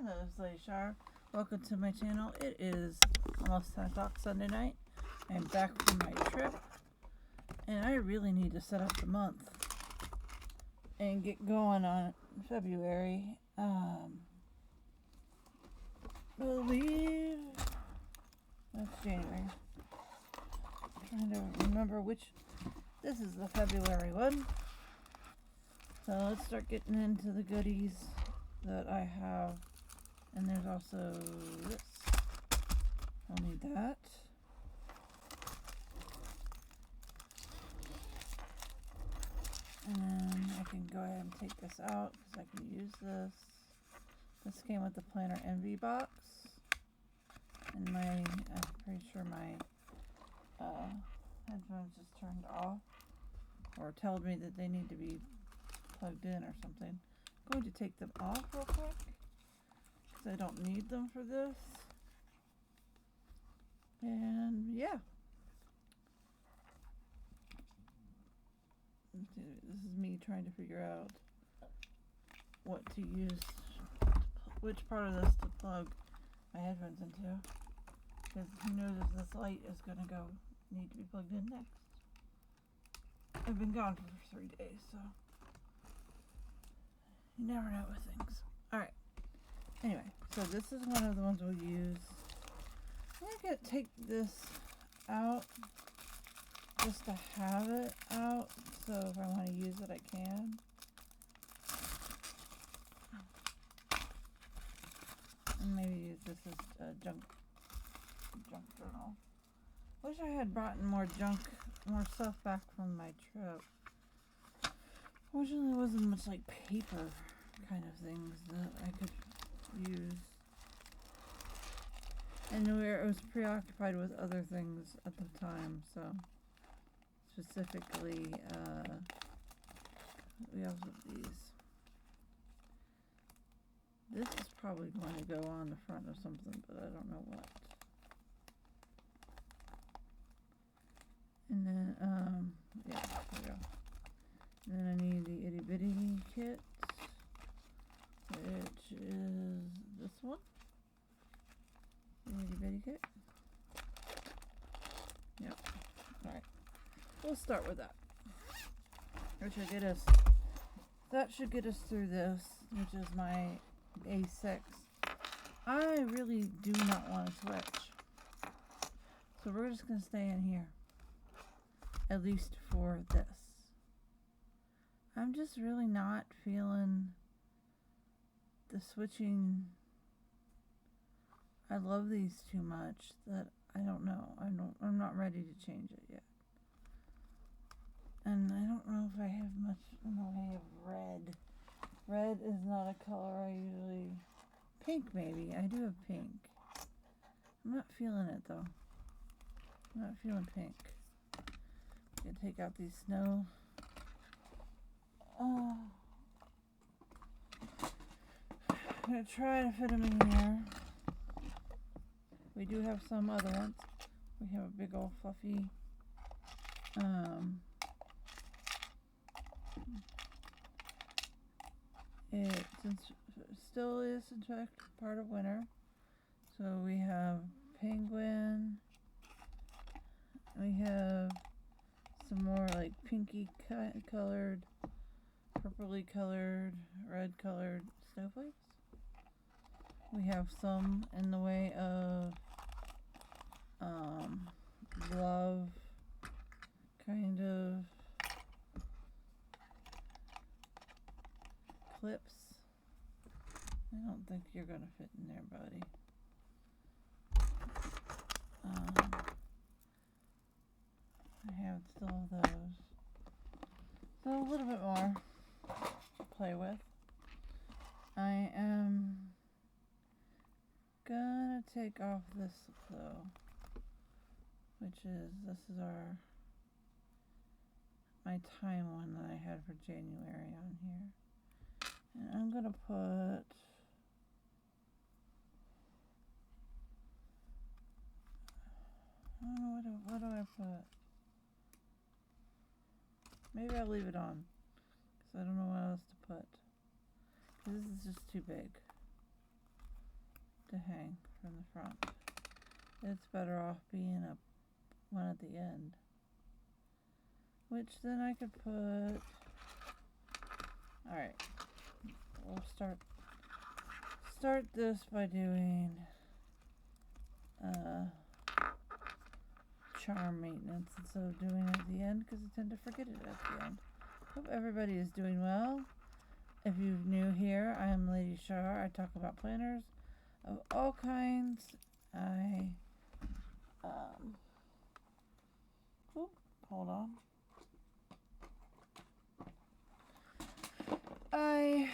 Hello, this is Lady Shar. Welcome to my channel. It is almost 10 o'clock Sunday night. I'm back from my trip, and I really need to set up the month and get going on February. I believe that's January. I'm trying to remember which. This is the February one. So let's start getting into the goodies that I have. And there's also this. I'll need that. And then I can go ahead and take this out because I can use this. This came with the Planner Envy box. And I'm pretty sure my headphones just turned off. Or told me that they need to be plugged in or something. I'm going to take them off real quick. I don't need them for this. And yeah. This is me trying to figure out what to use, which part of this to plug my headphones into. Because who knows if this light is going to need to be plugged in next. I've been gone for 3 days, so you never know with things. Alright. Anyway, so this is one of the ones we'll use. I'm going to take this out just to have it out, so if I want to use it, I can. And maybe use this as a junk journal. Wish I had brought more stuff back from my trip. Fortunately, there wasn't much like paper kind of things that I could use, and I was preoccupied with other things at the time, so specifically we also have these. This is probably going to go on the front of something, but I don't know what. And then yeah, there we go. And then I need the itty bitty kit, which is this one, the itty bitty kit. Yep. Alright. We'll start with that. That should get us through this, which is my A6. I really do not want to switch. So we're just going to stay in here. At least for this. I'm just really not feeling the switching. I love these too much that I don't know. I'm not ready to change it yet. And I don't know if I have much in the way of red. Red is not a color I usually. Pink maybe. I do have pink. I'm not feeling it though. I'm not feeling pink. I'm gonna take out these snow. I'm gonna try to fit them in here. We do have some other ones. We have a big old fluffy it still is in fact part of winter. So we have penguin. We have some more like pinky colored, purpley colored, red colored snowflakes. We have some in the way of love kind of clips. I don't think you're gonna fit in there, buddy. I have still those. So a little bit more to play with. I am gonna take off this though, which is, this is my time one that I had for January on here. And I'm gonna put, I don't know, what do I put? Maybe I'll leave it on, because I don't know what else to put. This is just too big. to hang from the front. It's better off being one at the end. Which then I could put... Alright. We'll start this by doing charm maintenance instead of doing it at the end, because I tend to forget it at the end. Hope everybody is doing well. If you're new here, I am Lady Shar. I talk about planners of all kinds. Hold on. I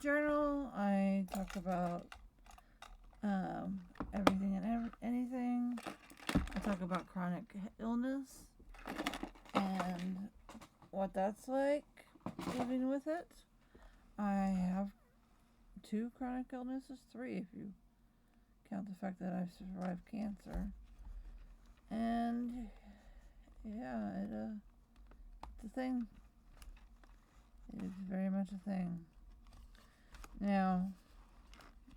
journal. I talk about everything and anything. I talk about chronic illness and what that's like, living with it. I have 2 chronic illnesses, 3 if you count the fact that I've survived cancer. And yeah, it's a thing. It is very much a thing. Now,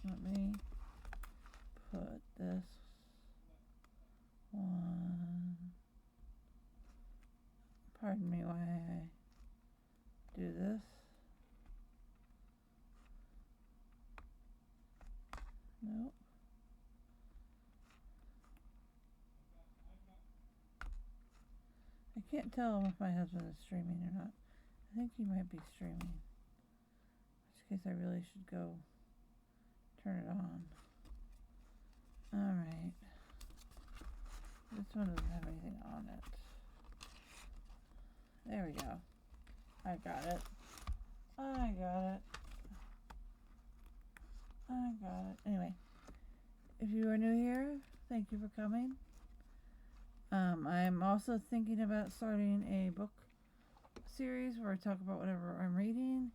let me put this one. Pardon me while I do this. Nope. I can't tell if my husband is streaming or not. I think he might be streaming. In which case I really should go turn it on. Alright. This one doesn't have anything on it. There we go. I got it. Anyway, if you are new here, thank you for coming. I'm also thinking about starting a book series where I talk about whatever I'm reading,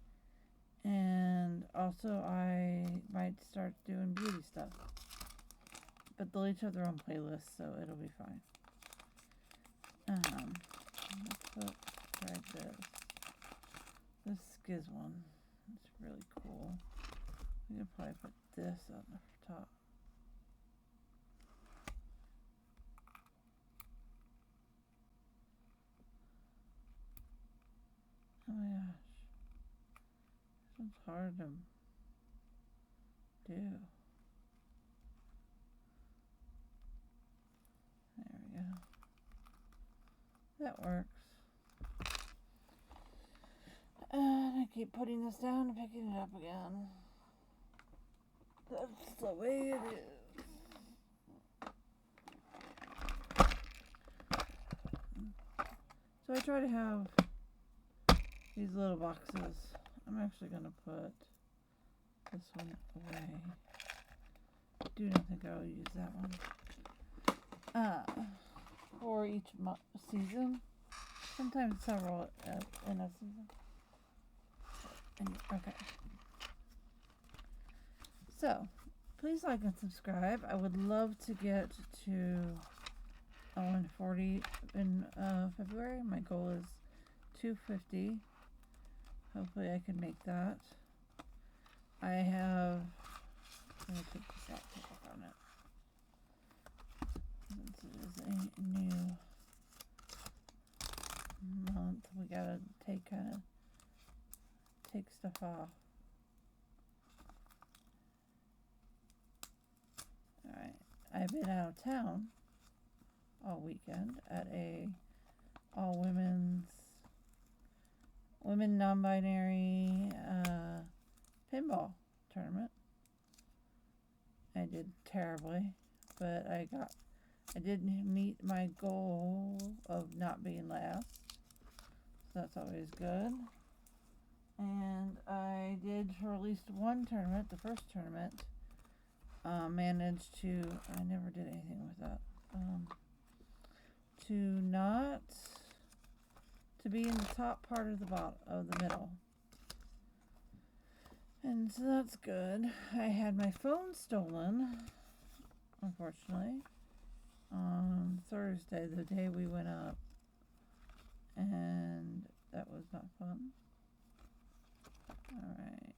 and also I might start doing beauty stuff, but they'll each have their own playlists, so it'll be fine. Let's try this Skiz one. It's really cool. I'm gonna probably put this on the top. Oh my gosh. This one's hard to do. There we go. That works. And I keep putting this down and picking it up again. That's the way it is. So I try to have these little boxes. I'm actually going to put this one away. I do not think I will use that one. For each season. Sometimes several in a season. Okay. So, please like and subscribe. I would love to get to 140 in February. My goal is 250. Hopefully I can make that. I have... Let me put this out to work on it. Since it is a new month, we gotta take stuff off. Alright. I've been out of town all weekend at a all-women non-binary pinball tournament. I did terribly, but I did meet my goal of not being last, so that's always good. And I did for at least one tournament, the first tournament, managed to, I never did anything with that, to be in the top part of the middle. And so that's good. I had my phone stolen, unfortunately, on Thursday, the day we went up. And that was not fun. Alright.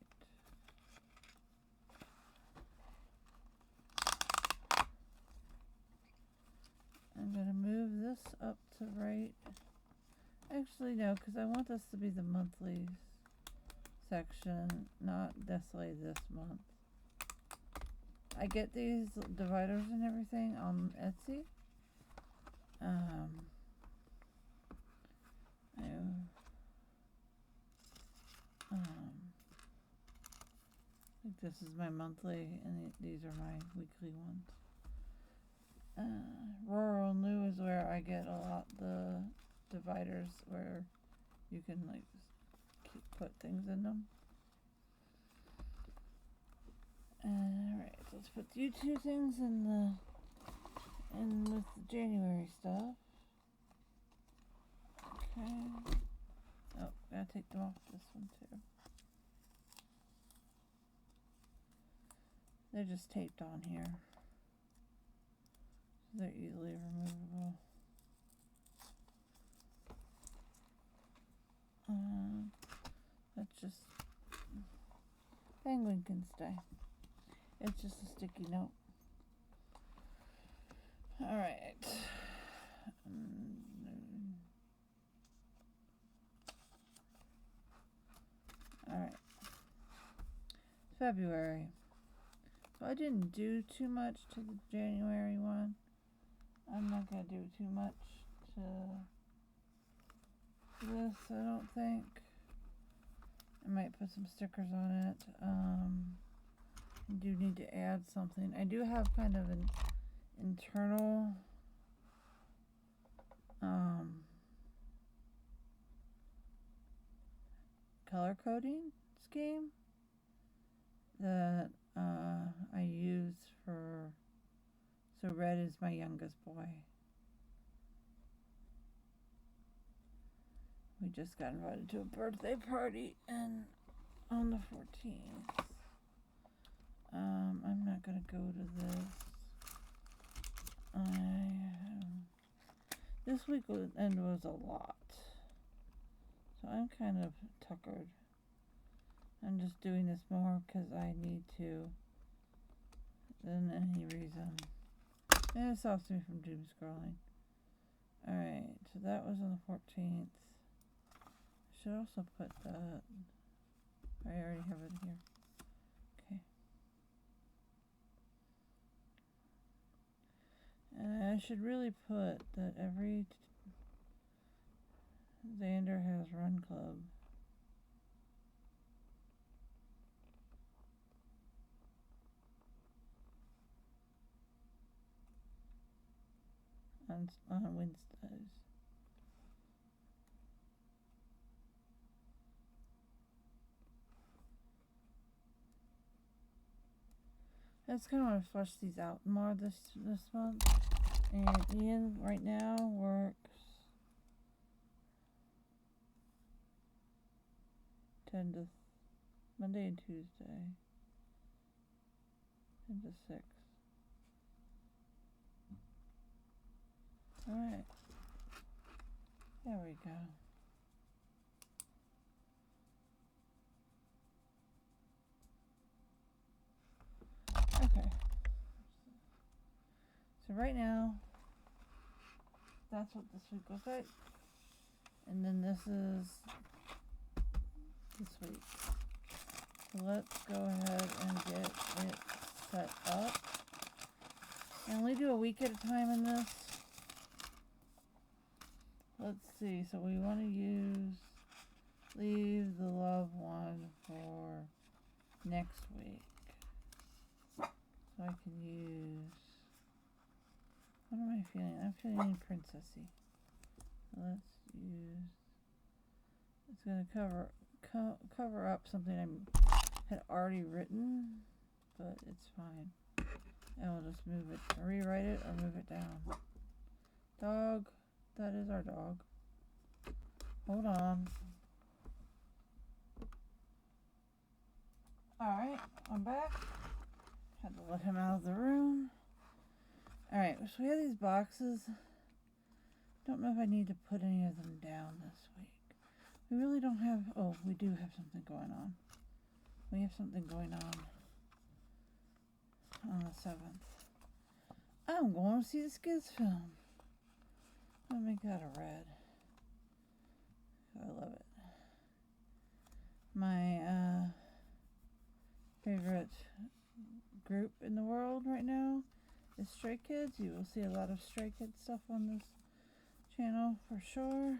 to write. Actually, no, because I want this to be the monthly section, not necessarily this month. I get these dividers and everything on Etsy. I think this is my monthly, and these are my weekly ones. Rural New is where I get a lot the dividers where you can like put things in them. Alright, so let's put you two things in with the January stuff. Okay. Oh, gotta take them off this one too. They're just taped on here. They're easily removable. That's just Penguin can stay. It's just a sticky note. Alright. Alright. February. So I didn't do too much to the January one. I'm not going to do too much to this, I don't think. I might put some stickers on it. I do need to add something. I do have kind of an internal color coding scheme that I use for, so red is my youngest boy. We just got invited to a birthday party and on the 14th. I'm not gonna go to this. This weekend was a lot, so I'm kind of tuckered. I'm just doing this more because I need to than any reason. And it stops me from doom scrolling. Alright, so that was on the 14th. I should also put that. I already have it here. Okay. And I should really put that every Xander has Run Club. On Wednesdays. I just kind of want to flush these out more this month. And Ian right now works 10 to Monday and Tuesday. 10 to 6. Alright. There we go. Okay. So right now, that's what this week looks like. And then this is this week. So let's go ahead and get it set up. I only do a week at a time in this. Let's see, so we want to leave the love one for next week. So I can use, what am I feeling? I'm feeling princessy. So let's use, it's going to cover up something I had already written, but it's fine. And we'll just move it, rewrite it or move it down. Dog, that is our dog. Hold on. Alright, I'm back. Had to let him out of the room. Alright, so we have these boxes. Don't know if I need to put any of them down this week. We really don't have, oh, we do have something going on. We have something going on the 7th. I'm going to see the Skids film. I'll make that a red. I love it. My favorite group in the world right now is Stray Kids. You will see a lot of Stray Kids stuff on this channel for sure.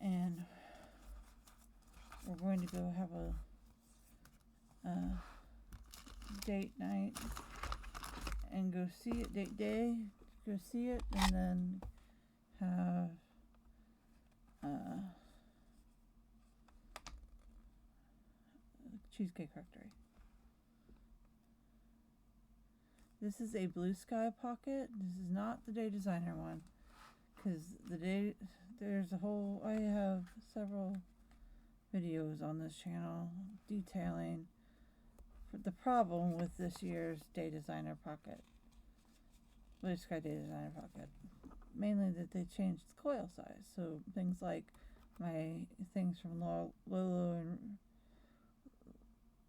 And we're going to go have a date night and go see it, date day, go see it, and then have Cheesecake Factory. This is a BlueSky Pocket. This is not the Day Designer one, because I have several videos on this channel detailing the problem with this year's Day Designer Pocket, BlueSky Day Designer Pocket. Mainly that they changed the coil size, so things like my things from Lolo and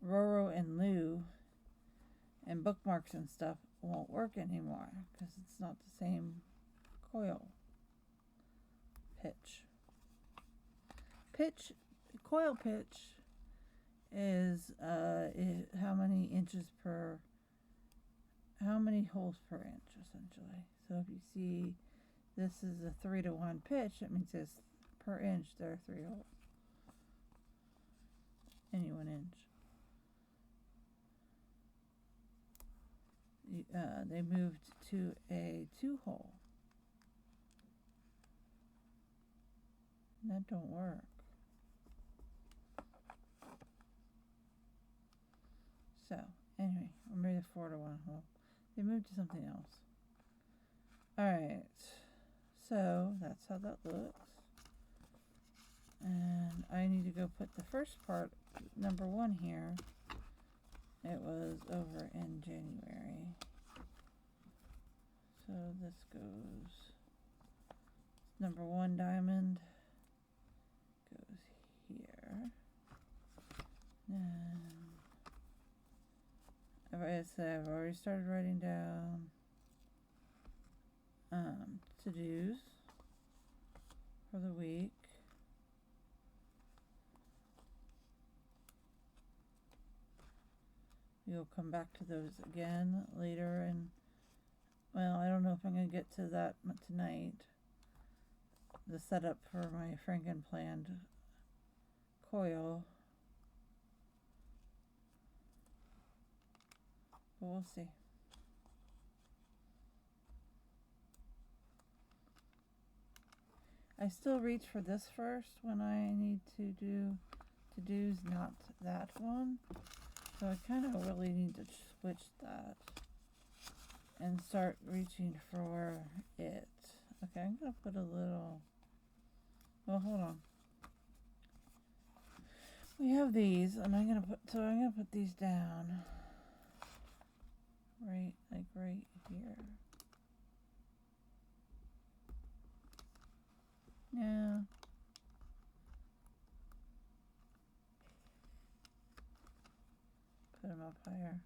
Roro and Lou and bookmarks and stuff won't work anymore because it's not the same coil pitch. Coil pitch is how many holes per inch, essentially. So if you see this is a 3-to-1 pitch, that means it's per inch there are 3 holes. Any 1 inch. They moved to a 2-hole. That don't work. So, anyway, or maybe a 4-to-1 hole. They moved to something else. Alright, so that's how that looks. And I need to go put the first part, number 1 here. It was over in January. So this goes, number 1 diamond goes here. And I've already started writing down to-dos for the week. We'll come back to those again later, and well, I don't know if I'm going to get to that tonight. The setup for my Franken-planned coil. But we'll see. I still reach for this first when I need to do to-dos, not that one. So I kind of really need to switch that and start reaching for it. Okay, I'm going to put a little, well, hold on. We have these, and I'm going to put these down right here. Yeah. Put them up higher.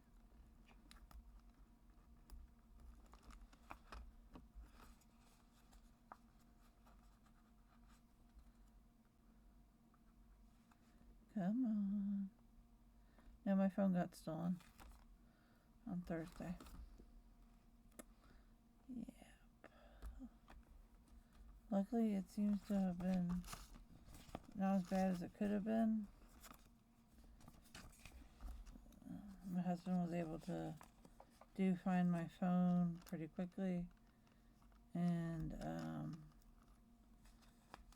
Come on. No, my phone got stolen on Thursday. Yep. Luckily, it seems to have been not as bad as it could have been. My husband was able to find my phone pretty quickly and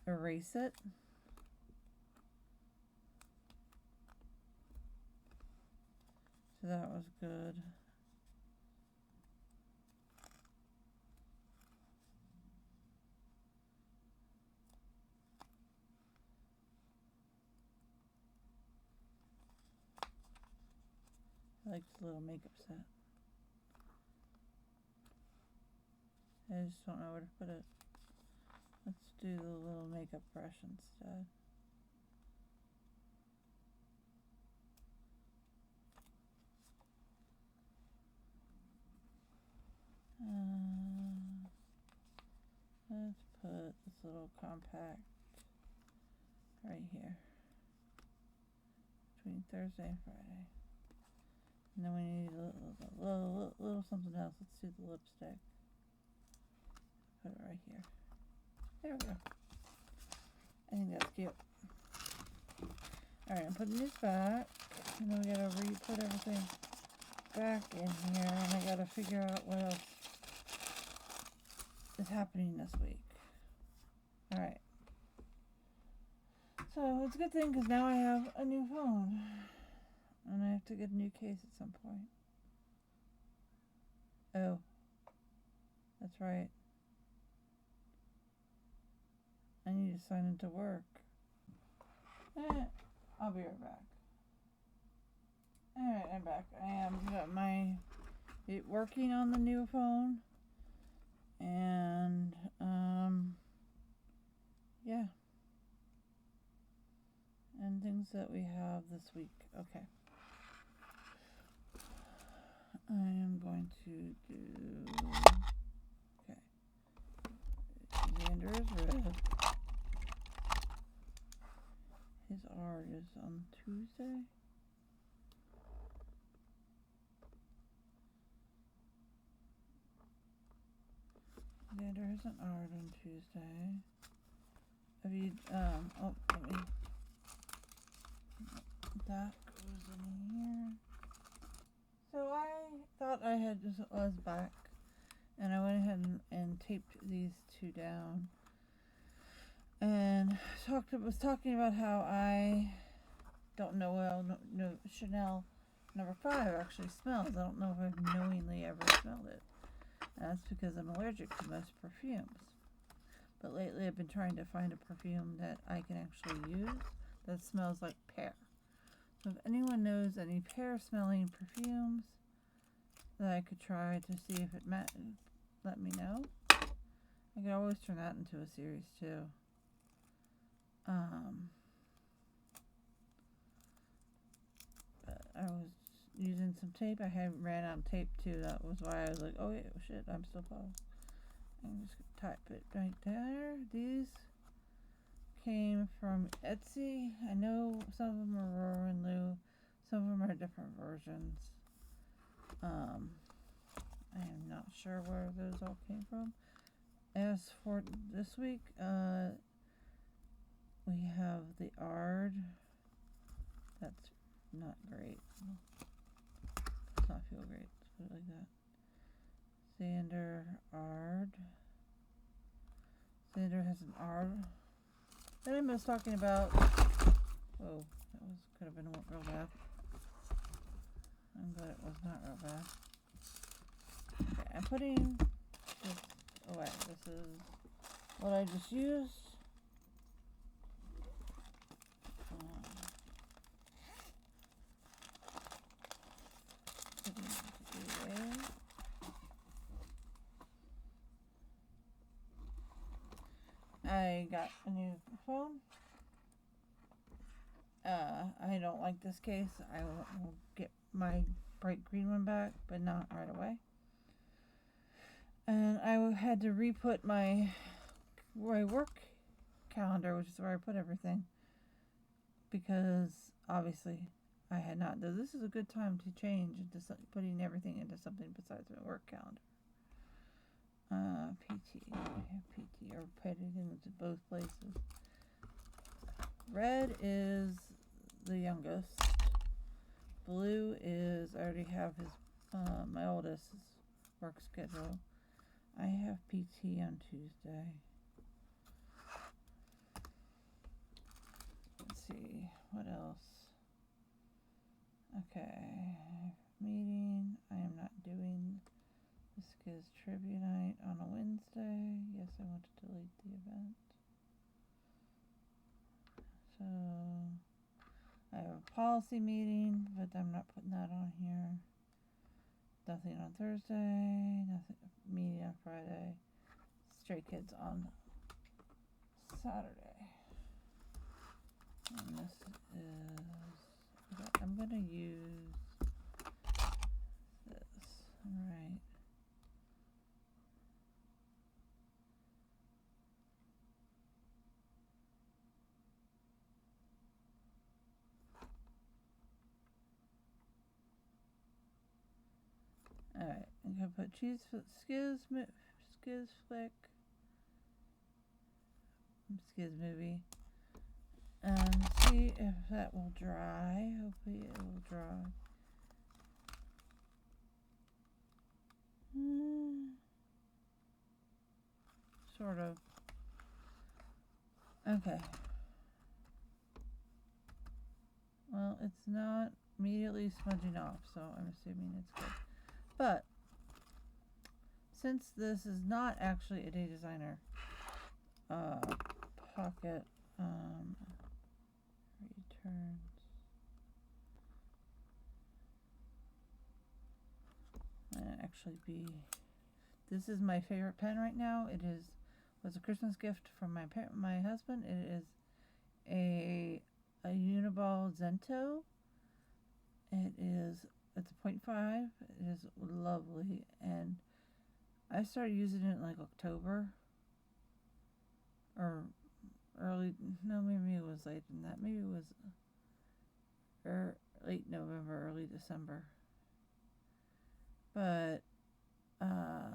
erase it. So that was good. I like this little makeup set. I just don't know where to put it. Let's do the little makeup brush instead. put this little compact right here between Thursday and Friday. And then we need a little something else. Let's do the lipstick. Put it right here. There we go. I think that's cute. Alright, I'm putting this back. And then we gotta put everything back in here. And I gotta figure out what else is happening this week. Alright. So it's a good thing because now I have a new phone. And I have to get a new case at some point. Oh. That's right. I need to sign into work. I'll be right back. Alright, I'm back. I am got it working on the new phone. And yeah. And things that we have this week. Okay. I am going to do okay. Xander is red. His R is on Tuesday. Xander has an R on Tuesday. Have you, let me, that goes in here. So I thought I had was back, and I went ahead and taped these two down. And was talking about how I don't know no Chanel number 5 actually smells. I don't know if I've knowingly ever smelled it. And that's because I'm allergic to most perfumes. But lately I've been trying to find a perfume that I can actually use that smells like pear. So if anyone knows any pear smelling perfumes that I could try to see if it let me know. I could always turn that into a series too. But I was using some tape. I had ran out of tape too. That was why I was like, oh yeah, shit, I'm still paused. I'm just gonna type it right there. These came from Etsy. I know some of them are Roar and Lou. Some of them are different versions. I am not sure where those all came from. As for this week, we have the Ard. That's not great. Does not feel great. Let's put it like that. Xander Ard. Xander has an Ard. Then I was talking about. Whoa, could have been real bad. I'm glad it was not real bad. Okay, I'm putting this away. This is what I just used. I got a new phone. I don't like this case. I will get my bright green one back, but not right away. And I had to re-put my work calendar, which is where I put everything, because obviously I had not. This is a good time to change into putting everything into something besides my work calendar. PT. I have PT, or put it into both places. Red is the youngest. Blue is, I already have his, my oldest work schedule. I have PT on Tuesday. Let's see, what else? Okay, meeting. I am not doing this kid's trivia night on a Wednesday. Yes, I want to delete the event. So I have a policy meeting, but I'm not putting that on here. Nothing on Thursday, nothing meeting on Friday. Stray Kids on Saturday. And this is, I'm gonna use this. Alright. Alright, I'm gonna put Skiz Flick, Skiz Movie, and see if that will dry. Hopefully it will dry. Sort of. Okay. Well, it's not immediately smudging off, so I'm assuming it's good. But since this is not actually a Day Designer pocket returns, actually be, this is my favorite pen right now. It was a Christmas gift from my husband. It is a Uniball Zento. It's a 0.5. It is lovely, and I started using it in like October or maybe it was later than that. Maybe it was late November, early December. But I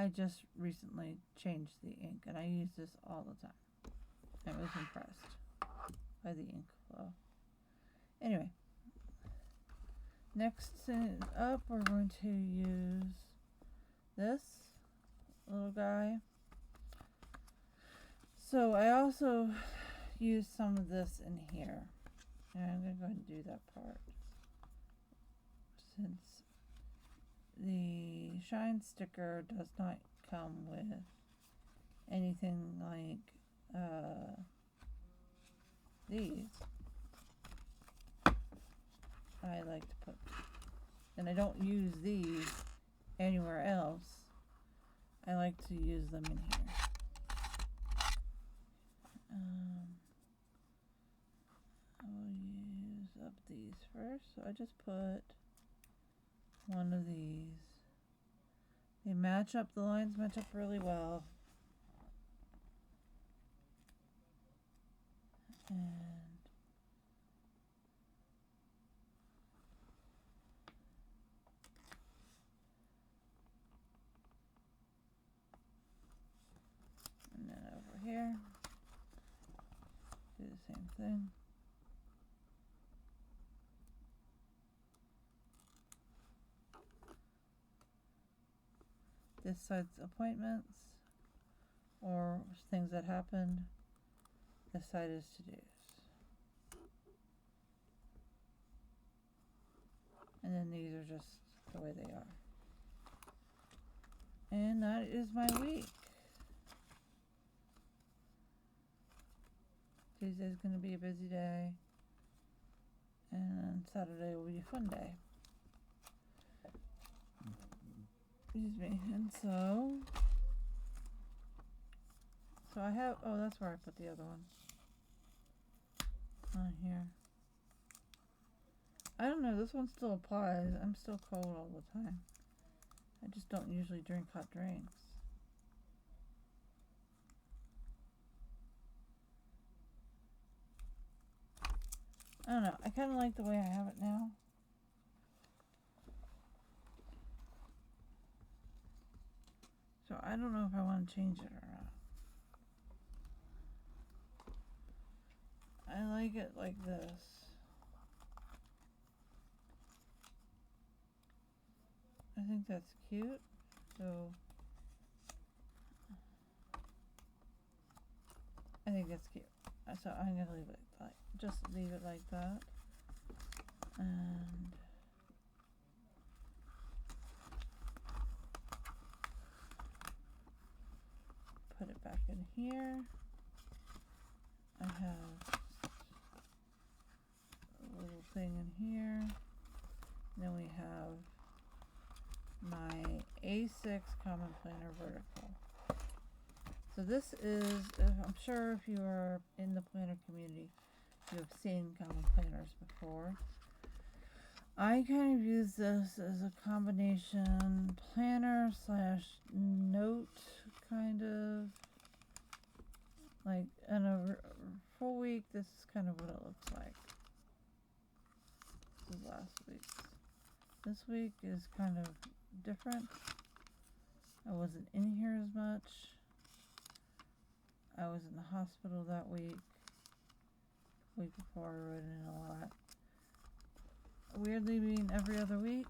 just recently changed the ink, and I use this all the time. I was impressed by the ink flow. Anyway, next up, we're going to use this little guy. So I also use some of this in here, and I'm going to go ahead and do that part, since the shine sticker does not come with anything like these. I like to put, and I don't use these anywhere else. I like to use them in here. I will use up these first. So I just put one of these. They match up, the lines match up really well. And then over here, do the same thing. This side's appointments or things that happened. This side is to-dos. And then these are just the way they are. And that is my week. Tuesday's going to be a busy day. And Saturday will be a fun day. Excuse me. And so I have, oh, that's where I put the other one. On here. I don't know, this one still applies. I'm still cold all the time. I just don't usually drink hot drinks. I don't know, I kind of like the way I have it now. So I don't know if I want to change it or not. I like it like this. I think that's cute. So I think that's cute. So I'm gonna leave it like, just leave it like that. And put it back in here. I have a little thing in here. And then we have my A6 Common Planner Vertical. So this is, I'm sure if you are in the planner community, you have seen common planners before. I kind of use this as a combination planner / note, kind of. Like in a full week, this is kind of what it looks like. This is last week's. This week is kind of different. I wasn't in here as much. I was in the hospital that week. Week before I wrote in a lot. Weirdly being every other week.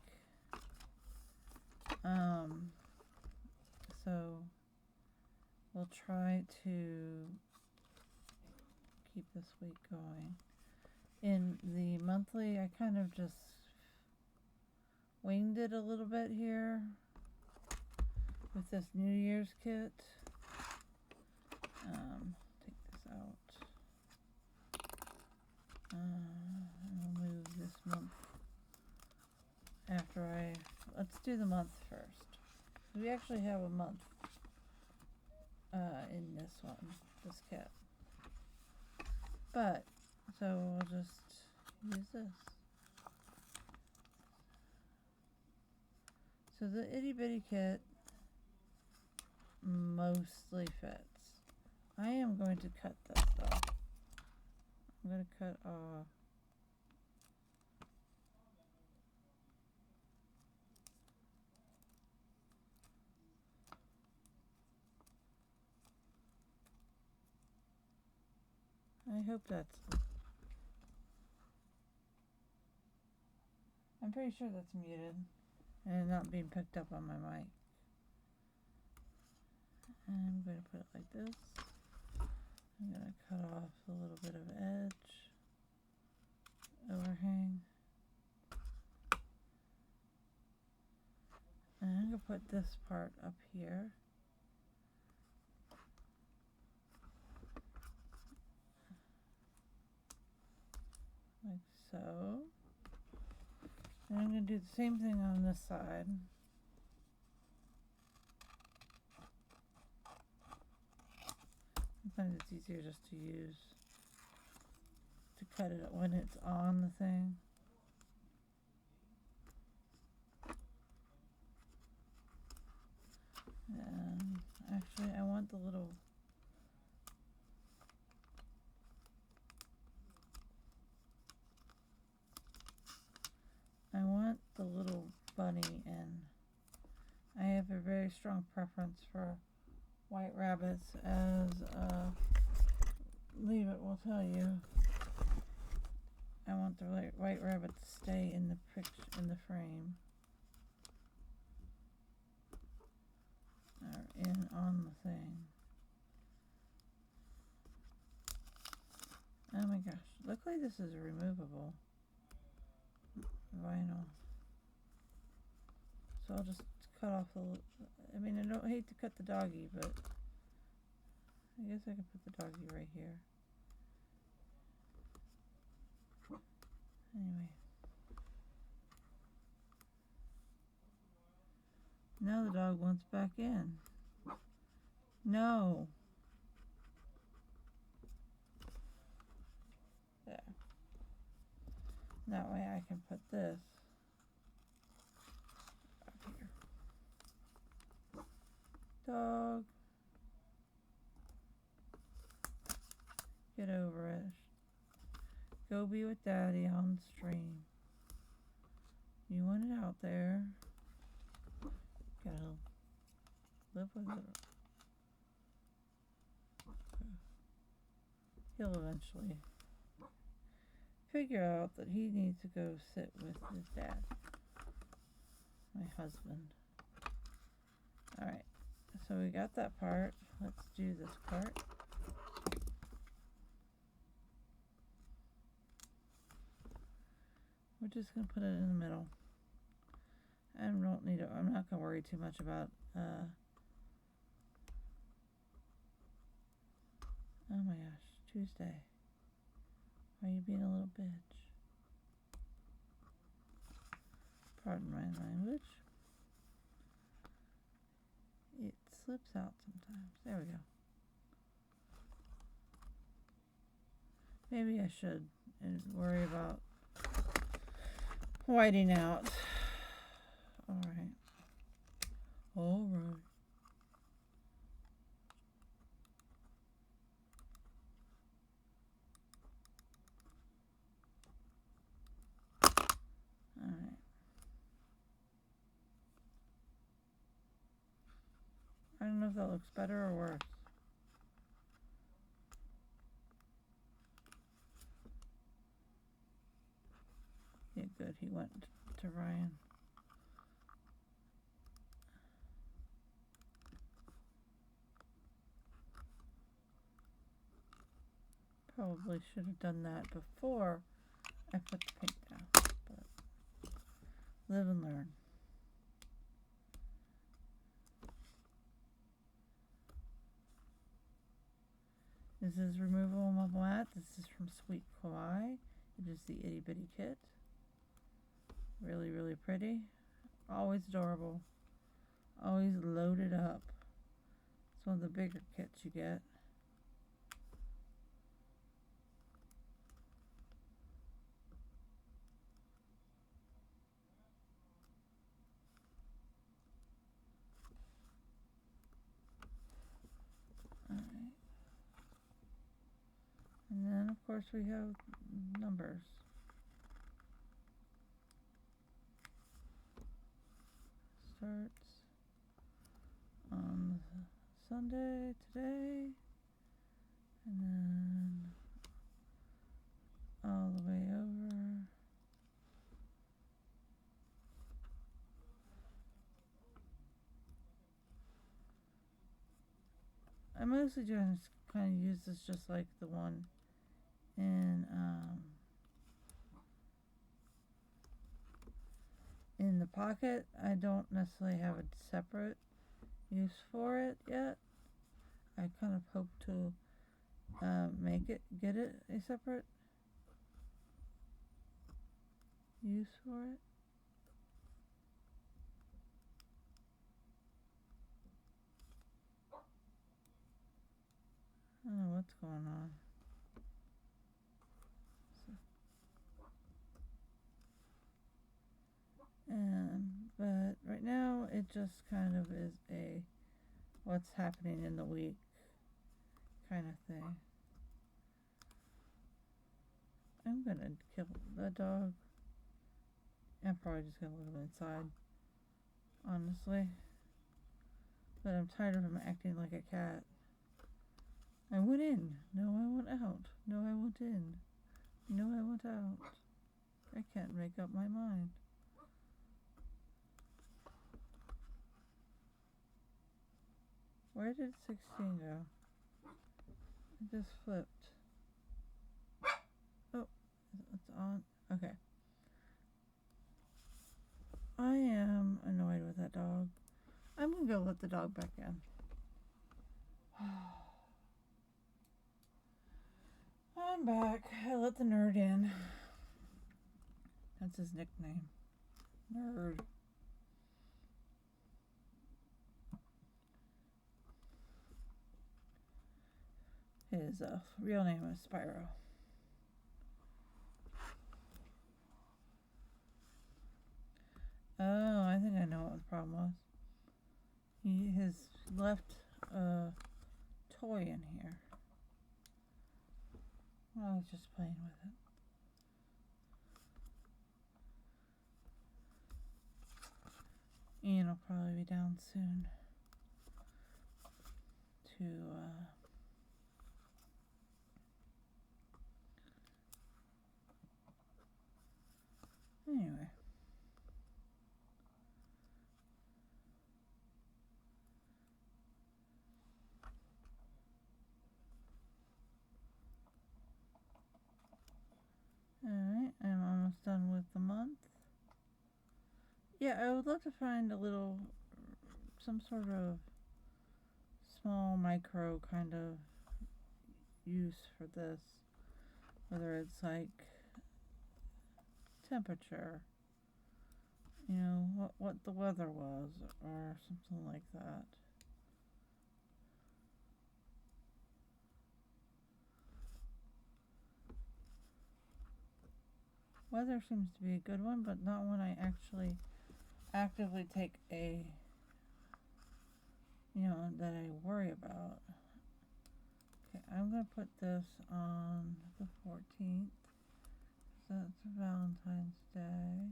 So we'll try to keep this week going. In the monthly, I kind of just winged it a little bit here with this New Year's kit. Take this out. I'll move this month after let's do the month first. We actually have a month in this one, this kit. But, so we'll just use this. So the itty bitty kit mostly fits. I am going to cut this though. I'm going to cut off I hope that's I'm pretty sure that's muted and not being picked up on my mic. And I'm going to put it like this. I'm going to cut off a little bit of edge, overhang. And I'm going to put this part up here. Like so. And I'm going to do the same thing on this side. Sometimes it's easier just to cut it when it's on the thing. And actually I want the little bunny in. I have a very strong preference for white rabbits, as Leave It will tell you. I want the white rabbit to stay in the picture, in the frame, or on the thing. Oh my gosh! Luckily, this is removable vinyl. So I'll just cut off the. I mean, I don't hate to cut the doggy, but I guess I can put the doggy right here. Anyway. Now the dog wants back in. No. There. That way I can put this up here. Dog. Get over it. Go be with Daddy on the stream. You want it out there. Gotta live with it. He'll eventually figure out that he needs to go sit with his dad, my husband. Alright, so we got that part. Let's do this part. We're just going to put it in the middle. I don't need to, I'm not going to worry too much about, oh my gosh, Tuesday. Are you being a little bitch? Pardon my language. It slips out sometimes. There we go. Maybe I should worry about whiting out. Alright. Alright. Alright. don't know if that looks better or worse. Yeah, good. He went to Ryan. Probably should have done that before I put the paint down, but live and learn. This is removable mobile mat. This is from Sweet Kawaii. It is the itty bitty kit. Really, really pretty. Always adorable. Always loaded up. It's one of the bigger kits you get. Alright. And then of course we have numbers. Starts on Sunday today, and then all the way over. I mostly just kind of use this just like the one in the pocket. I don't necessarily have a separate use for it yet. I kind of hope to get it a separate use for it. I don't know what's going on. But right now it just kind of is a what's happening in the week kind of thing. I'm gonna kill the dog. I'm probably just gonna leave him inside, honestly. But I'm tired of him acting like a cat. I went in. No, I went out. No, I went in. No, I went out. I can't make up my mind. Where did 16 go? It just flipped. Oh, it's on. Okay. I am annoyed with that dog. I'm gonna go let the dog back in. I'm back. I let the nerd in. That's his nickname. Nerd. His real name is Spyro. Oh, I think I know what the problem was. He has left a toy in here. I was just playing with it. Ian will probably be down soon to anyway. Alright, I'm almost done with the month. Yeah, I would love to find some sort of small micro kind of use for this. Whether it's like temperature, you know, what the weather was, or something like that. Weather seems to be a good one, but not one I actually actively take that I worry about. Okay, I'm going to put this on the 14th. So that's Valentine's Day.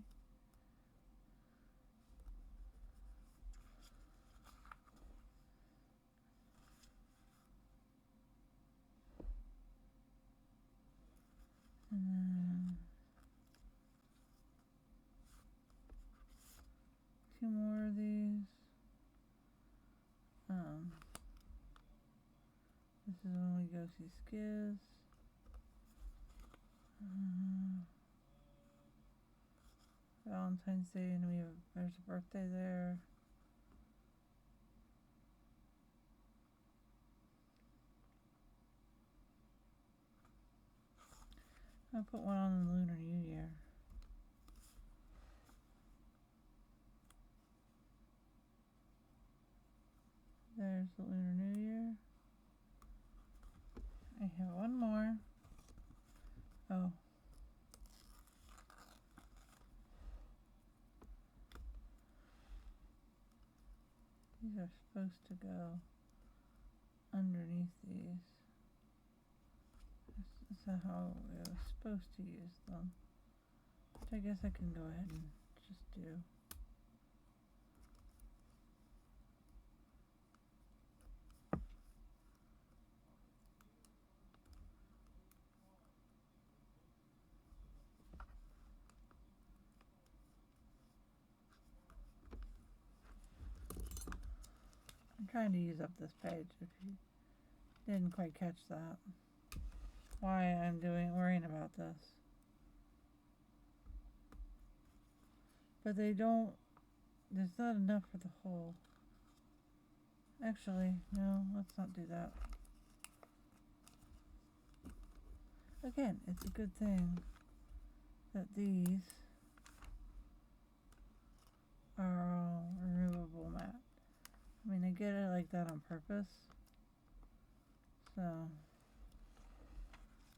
2 more of these. This is when we go see Skiz. Valentine's Day, and there's a birthday there. I'll put one on the Lunar New Year. There's the Lunar New Year. I have one more. Oh. These are supposed to go underneath these. This is how I was supposed to use them. Which I guess I can go ahead and just do. I'm trying to use up this page if you didn't quite catch that. Why I'm worrying about this. But there's not enough for the whole. Actually, no, let's not do that. Again, it's a good thing that these are all removable matte. I mean, I get it like that on purpose. So,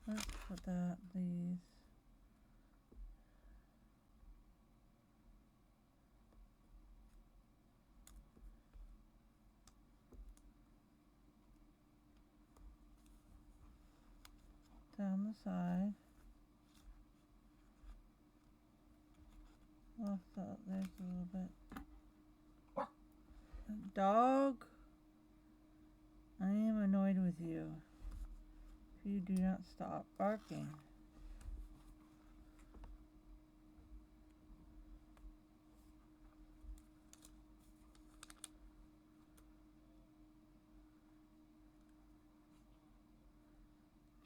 let's put these. Down the side. There's a little bit. Dog, I am annoyed with you. If you do not stop barking.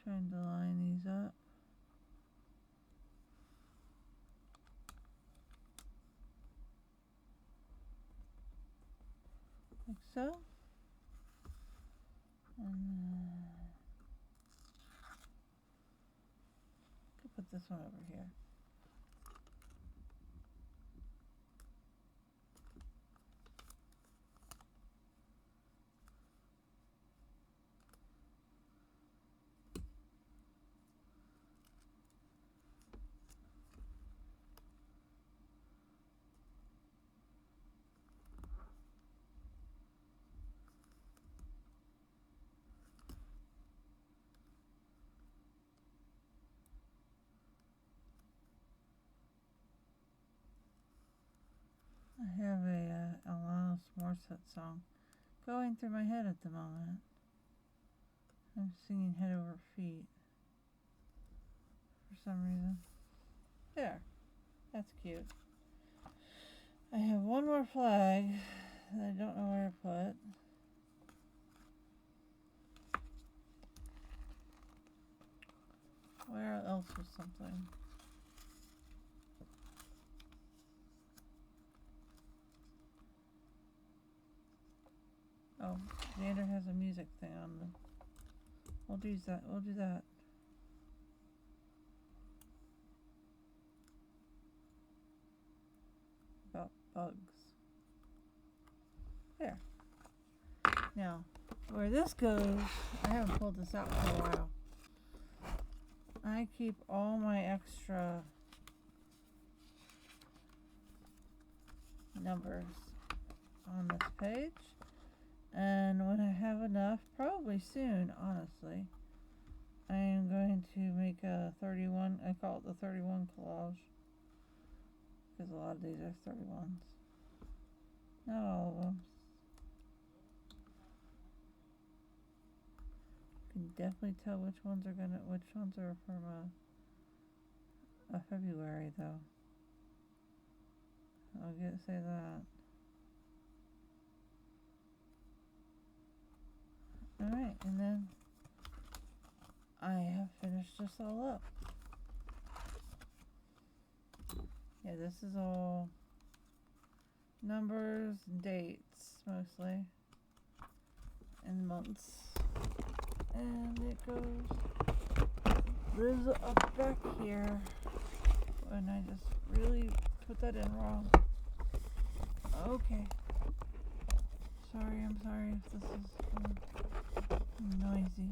Trying to line these up. Like so. And put this one over here. I have a Alanis Morissette song going through my head at the moment. I'm singing Head Over Feet for some reason. There, that's cute. I have one more flag that I don't know where to put. Where else was something? Oh, Xander has a music thing on the. We'll do that. We'll do that. About bugs. There. Now, where this goes, I haven't pulled this out for a while. I keep all my extra numbers on this page. And when I have enough, probably soon, honestly, I am going to make a 31, I call it the 31 collage, because a lot of these are 31s. Not all of them. You can definitely tell which ones are from a February, though. I'll say that. Alright, and then I have finished this all up. Yeah, this is all numbers and dates mostly, and months. And it goes up back here, and I just really put that in wrong. Okay. I'm sorry if this is noisy.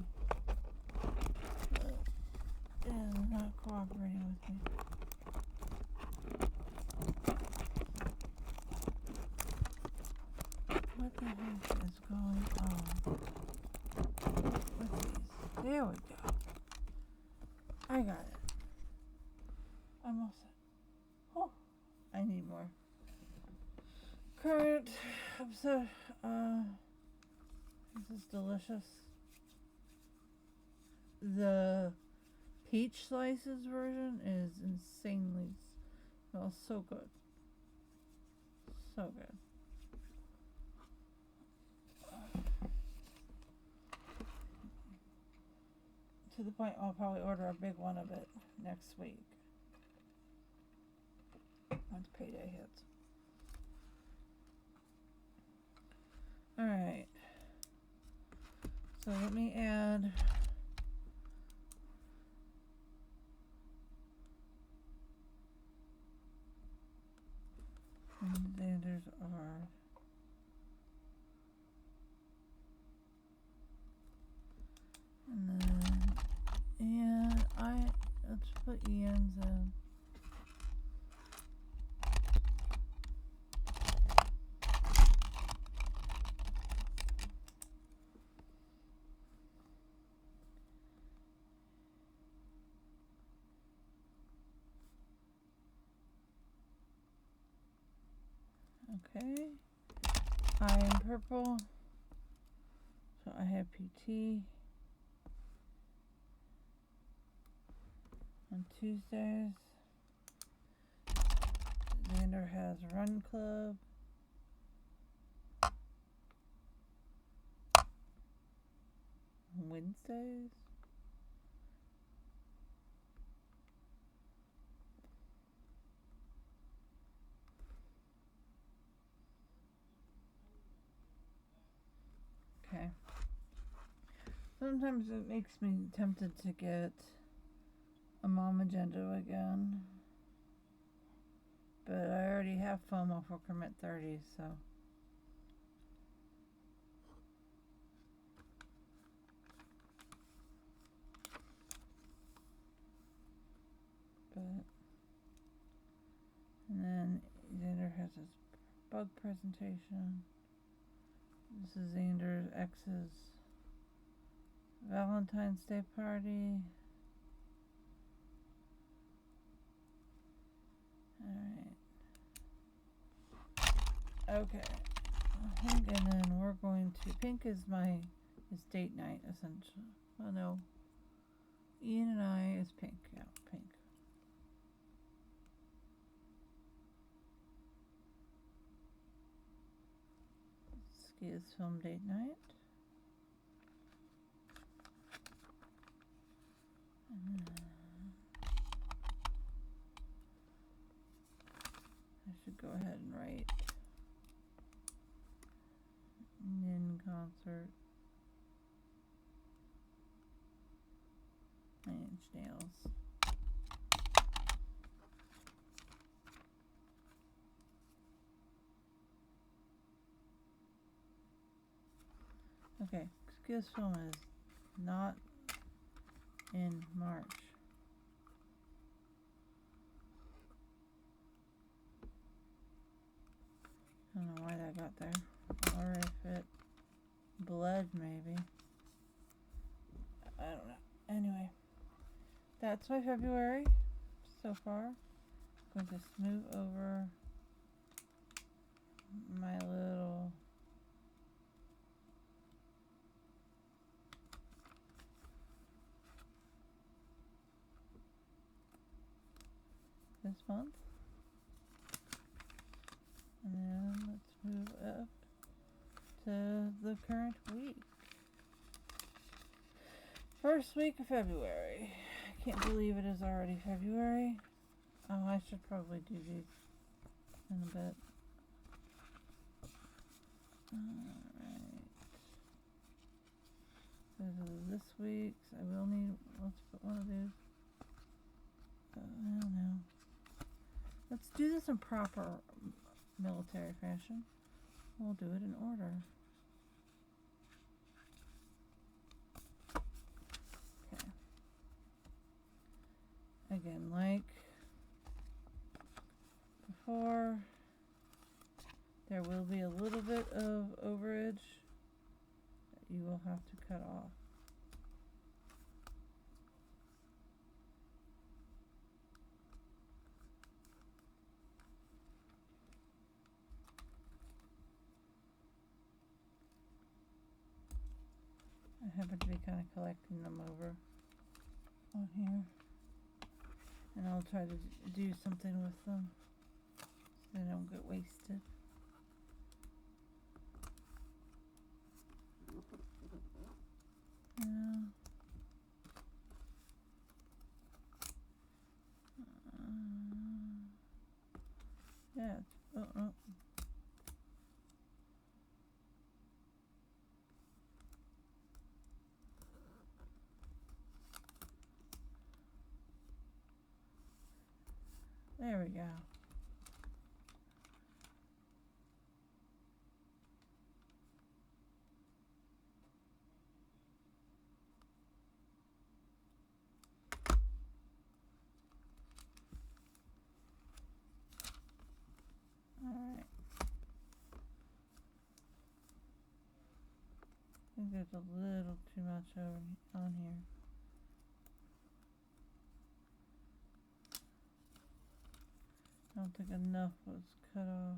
It's not cooperating with me. What the heck is going on with these? There we go. I got it. I'm all set. Oh, I need more. Current episode. This is delicious. The peach slices version is insanely, smells so good. So good. To the point I'll probably order a big one of it next week. Once payday hits. Alright. So let me add Xanders are and then let's put Ian's in. Okay, I am purple, so I have PT on Tuesdays. Xander has Run Club. On Wednesdays. Okay. Sometimes it makes me tempted to get a mom agenda again. But I already have FOMO for Commit 30, so. And then Xander has his bug presentation. This is Xander X's Valentine's Day party. Alright. Okay. I think, and then we're going to, pink is date night essentially. Oh no. Ian and I is pink. Yeah, pink. Ski is film date night. I should go ahead and write Nin concert. Nine Inch Nails. Okay, excuse film is not in March. I don't know why that got there. Or if it bled, maybe. I don't know. Anyway, that's my February so far. I'm going to smooth over my little this month. And then let's move up to the current week. First week of February. I can't believe it is already February. Oh, I should probably do these in a bit. Alright. So this week's, I will need, let's put one of these. I don't know. Let's do this in proper military fashion. We'll do it in order. Okay. Again, like before, there will be a little bit of overage that you will have to cut off. I happen to be kind of collecting them over on here, and I'll try to do something with them so they don't get wasted. Yeah. Oh. There we go. Alright. I think there's a little too much on here. I don't think enough was cut off.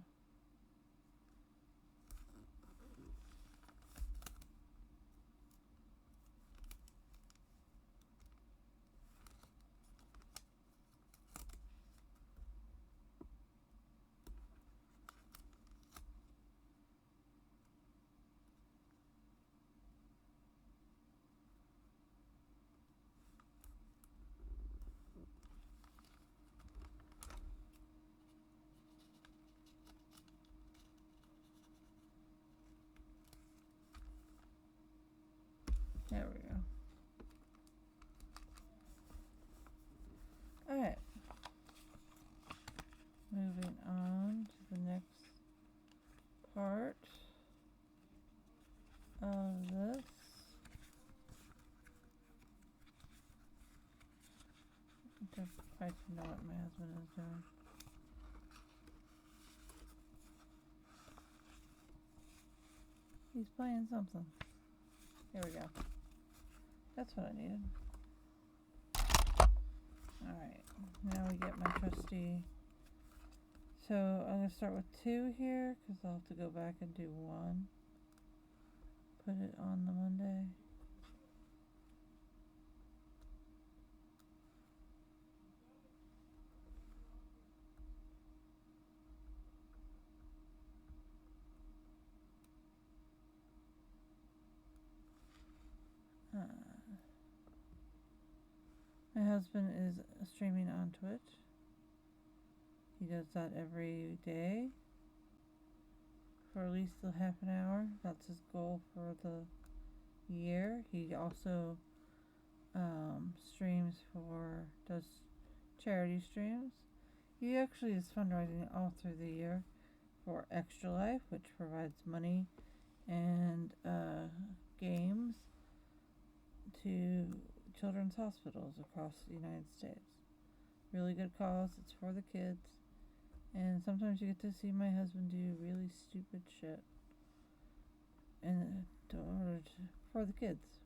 There we go. Alright. Moving on to the next part of this. Just try to know what my husband is doing. He's playing something. Here we go. That's what I needed. Alright, now we get my trusty. So I'm going to start with 2 here because I'll have to go back and do 1. Put it on the Monday. My husband is streaming on Twitch. He does that every day for at least a half an hour. That's his goal for the year. He also does charity streams. He actually is fundraising all through the year for Extra Life, which provides money and games to children's hospitals across the United States. Really good cause. It's for the kids. And sometimes you get to see my husband do really stupid shit. And for the kids.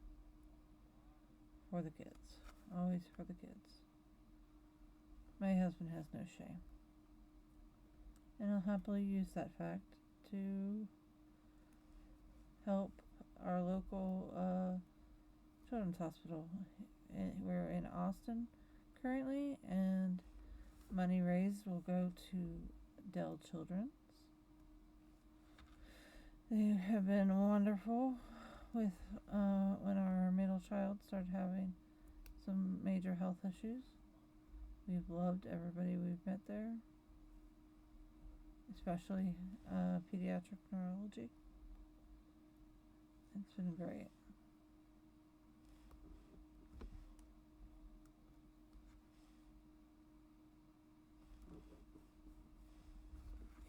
For the kids. Always for the kids. My husband has no shame. And I'll happily use that fact to help our local children's hospital. We're in Austin currently, and money raised will go to Dell Children's. They have been wonderful with when our middle child started having some major health issues. We've loved everybody we've met there, especially pediatric neurology. It's been great.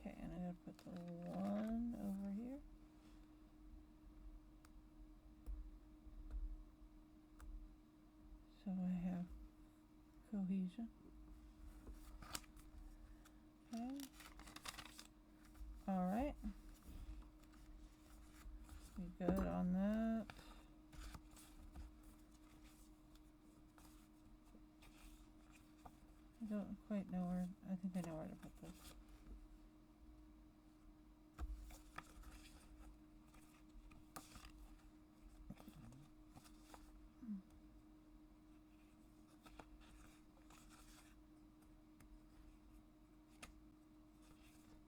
Okay, and I'm going to put the one over here. So I have cohesion. Okay. Alright. We good on that. I don't quite know where, I think I know where to put this.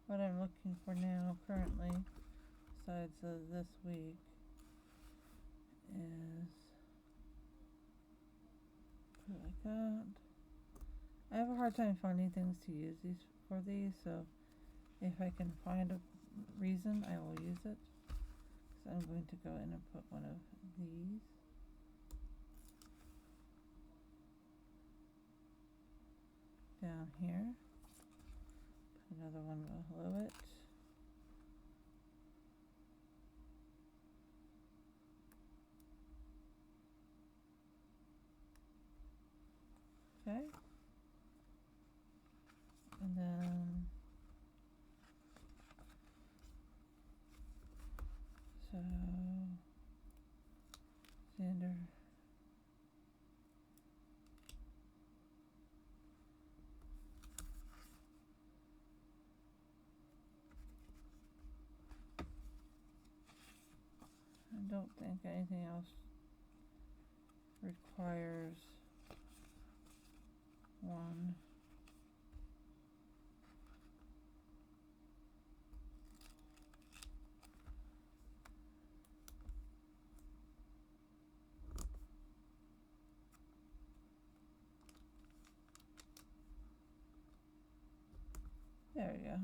What I'm looking for now, currently, besides this week, is put it like that. I have a hard time finding things to use for these, so if I can find a reason, I will use it. So I'm going to go in and put one of these. Down here. Put another one below it. Okay. And then so Xander. I don't think anything else requires one. There we go.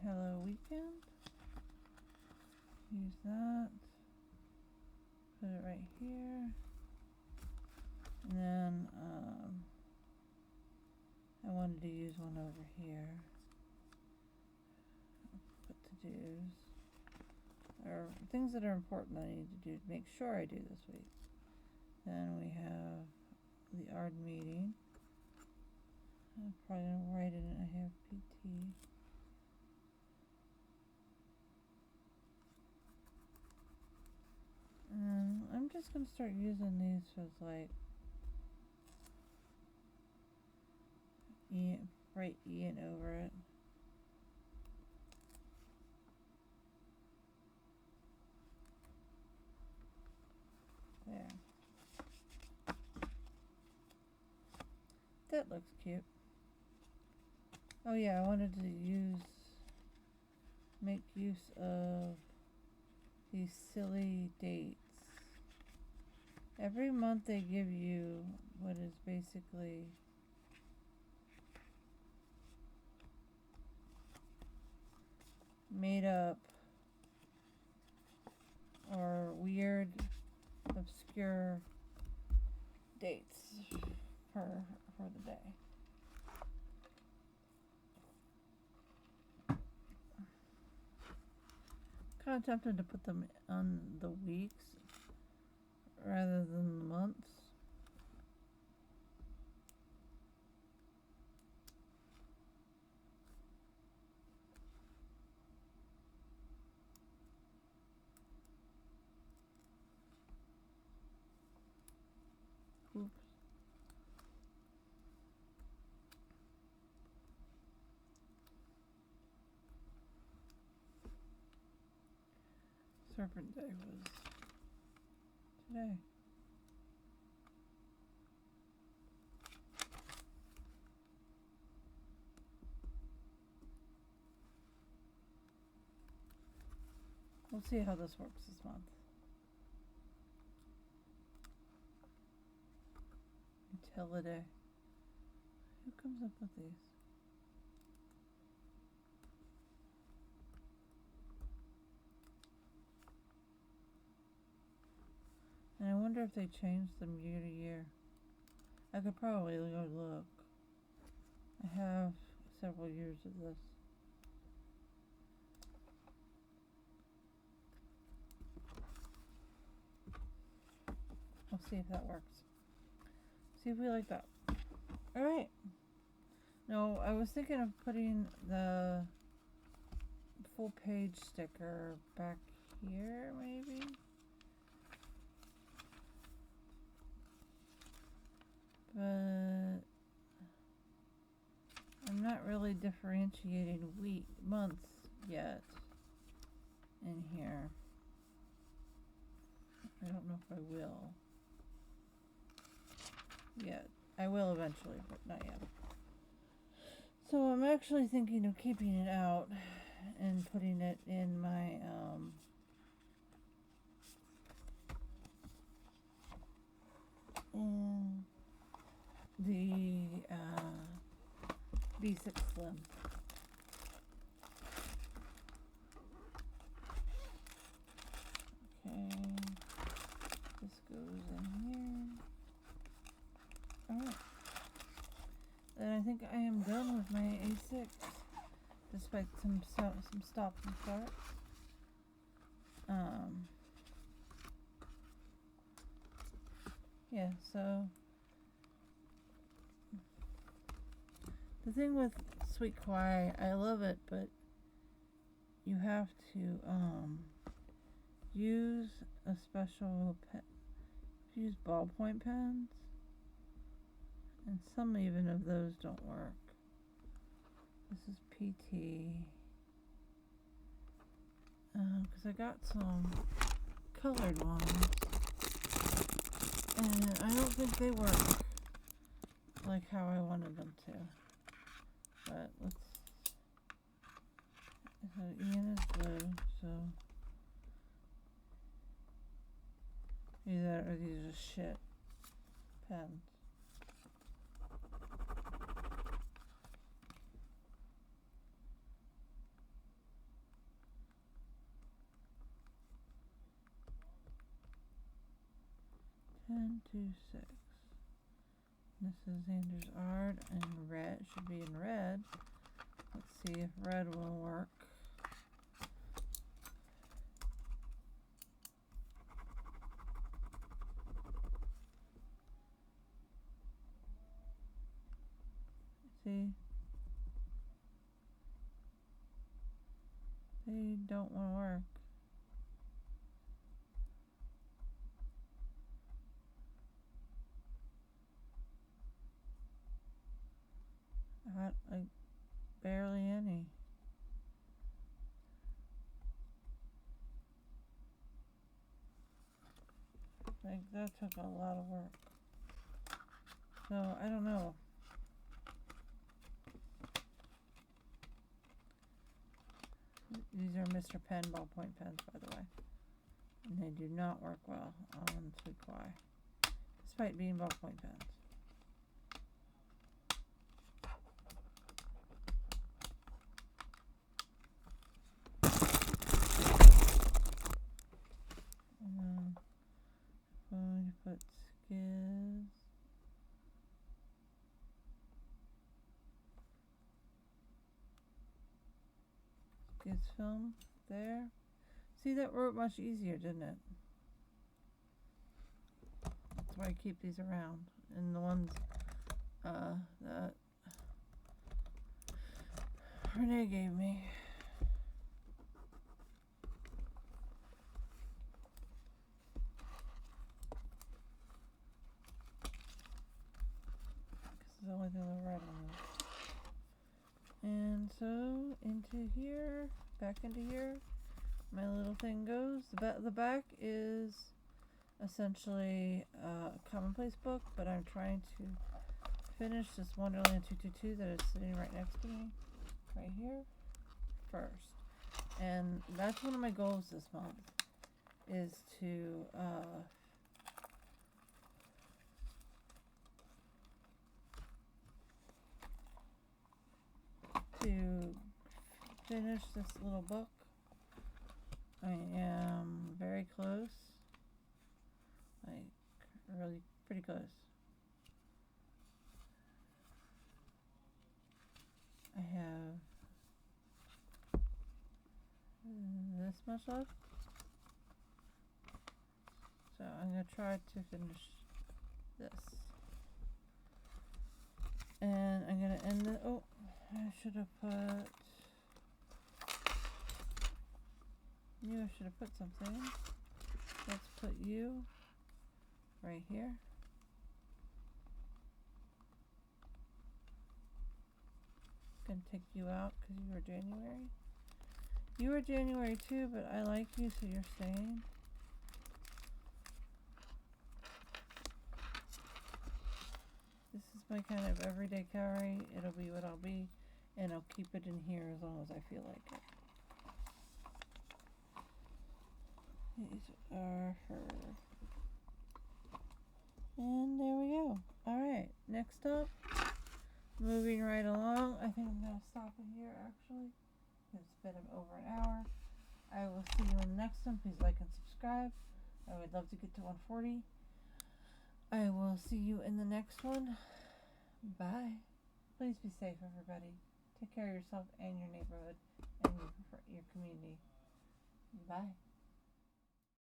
Hello weekend. Use that. Put it right here. And then I wanted to use one over here. Put to-dos. Or things that are important that I need to do. Make sure I do this week. Then we have the ARD meeting. I'm probably gonna write in it. I have PT. I'm just gonna start using these as like write Ian over it. There. That looks cute. Oh yeah, I wanted to make use of these silly dates. Every month they give you what is basically made up or weird, obscure dates for the day. Kind of tempted to put them on the weeks rather than the months. Oops. Serpent Day was today. We'll see how this works this month. Utility. Who comes up with these? And I wonder if they changed them year to year. I could probably go look. I have several years of this. We'll see if that works. See if we like that. Alright. No, I was thinking of putting the full page sticker back here, maybe? But I'm not really differentiating months yet in here. I don't know if I will yet. I will eventually, but not yet. So I'm actually thinking of keeping it out and putting it in my in the B6 Slim. Okay, this goes in here. Alright. Then I think I am done with my A6, despite some stops and starts. Yeah, so the thing with Sweet Kawaii, I love it, but you have to use a special pen. Use ballpoint pens, and some even of those don't work. This is PT, because I got some colored ones, and I don't think they work like how I wanted them to. But let's. So Ian is blue, so these are just shit pens. Ten to 6. This is Xander's art, and red should be in red. Let's see if red will work. See? They don't want to work. Like barely any. Like that took a lot of work. So I don't know. These are Mr. Pen ballpoint pens, by the way. And they do not work well on Sweet Kawaii, despite being ballpoint pens. And then I'm going to put Skiz film there. See, that wrote much easier, didn't it? That's why I keep these around. And the ones that Renee gave me. This is the only thing that I write on this. And so into here, back into here, my little thing goes. The back is essentially a commonplace book, but I'm trying to finish this Wonderland 222 that is sitting right next to me, right here, first. And that's one of my goals this month, is to finish this little book. I am very close, like really pretty close. I have this much left, so I'm going to try to finish this. And I'm going to end it. Oh, I should have put... I should have put something. Let's put you right here. Gonna take you out because you were January. You were January too, but I like you, so you're staying. This is my kind of everyday carry. It'll be what I'll be, and I'll keep it in here as long as I feel like it. These are her. And there we go. Alright, next up, moving right along. I think I'm going to stop it here actually. It's been over an hour. I will see you in the next one. Please like and subscribe. I would love to get to 140. I will see you in the next one. Bye. Please be safe, everybody. Take care of yourself and your neighborhood and your community. Bye.